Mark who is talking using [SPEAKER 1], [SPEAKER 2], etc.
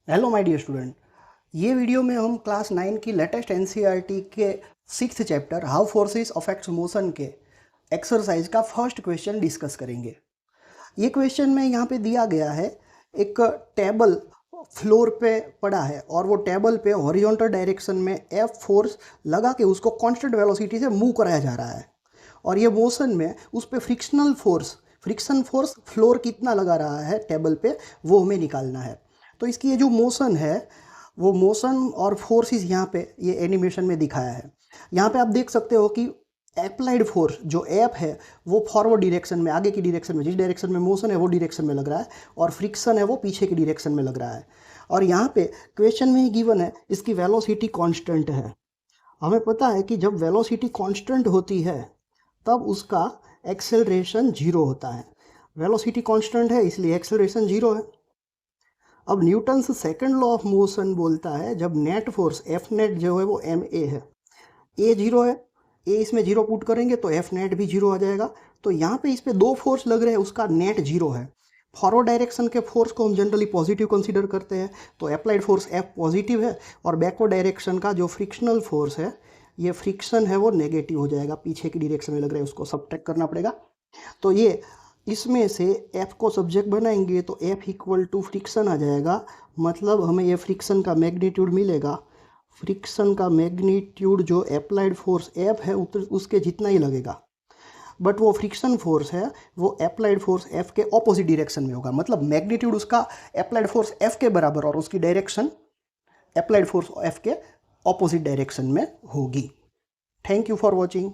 [SPEAKER 1] Hello my dear student. ये video में हम क्लास 9 की लेटेस्ट एनसीईआरटी के 6th chapter how forces affects motion के एक्सरसाइज का फर्स्ट क्वेश्चन डिस्कस करेंगे। ये क्वेश्चन में यहाँ पे दिया गया है, एक टेबल फ्लोर पे पड़ा है और वो टेबल पे हॉरिजॉन्टल डायरेक्शन में एफ फोर्स लगा के उसको कांस्टेंट वेलोसिटी से मूव कराया जा रहा है और ये मोशन में उस पे फ्रिक्शन फोर्स फ्लोर कितना लगा रहा है टेबल पे, वो हमें निकालना है। तो इसकी ये जो मोशन है, वो मोशन और फोर्सेस यहाँ पे ये एनिमेशन में दिखाया है। यहाँ पे आप देख सकते हो कि अप्लाइड फोर्स जो एप है वो फॉरवर्ड डायरेक्शन में, आगे की डायरेक्शन में, जिस डायरेक्शन में मोशन है वो डायरेक्शन में लग रहा है और फ्रिक्शन है वो पीछे की डायरेक्शन में लग रहा है। और यहाँ पे क्वेश्चन में ही गिवन है इसकी वेलोसिटी कांस्टेंट है। हमें पता है कि जब वेलोसिटी कांस्टेंट होती है तब उसका एक्सेलरेशन जीरो होता है। वेलोसिटी कांस्टेंट है इसलिए एक्सेलरेशन जीरो है। अब Newton's second law of motion बोलता है जब नेट फोर्स एफ नेट जो है वो एम ए है, ए जीरो है, ए इसमें जीरो पुट करेंगे तो एफ नेट भी जीरो आ जाएगा। तो यहाँ पे इस पे दो फोर्स लग रहे हैं, उसका नेट जीरो है। फॉरवर्ड डायरेक्शन के फोर्स को हम जनरली पॉजिटिव कंसीडर करते हैं, तो अप्लाइड फोर्स एफ पॉजिटिव है और बैकवर्ड डायरेक्शन का जो फ्रिक्शनल फोर्स है, ये फ्रिक्शन है वो नेगेटिव हो जाएगा, पीछे की डायरेक्शन में लग रहा है, उसको सब्ट्रैक्ट करना पड़ेगा। तो ये इसमें से F को सब्जेक्ट बनाएंगे तो F इक्वल टू फ्रिक्शन आ जाएगा, मतलब हमें ये फ्रिक्शन का मैग्नीट्यूड मिलेगा। फ्रिक्शन का मैग्नीट्यूड जो अप्लाइड फोर्स F है उसके जितना ही लगेगा, बट वो फ्रिक्शन फोर्स है वो अप्लाइड फोर्स F के ऑपोजिट डायरेक्शन में होगा, मतलब मैग्नीट्यूड उसका अप्लाइड फोर्स F के बराबर और उसकी डायरेक्शन अप्लाइड फोर्स F के ऑपोजिट डायरेक्शन में होगी। Thank you for watching.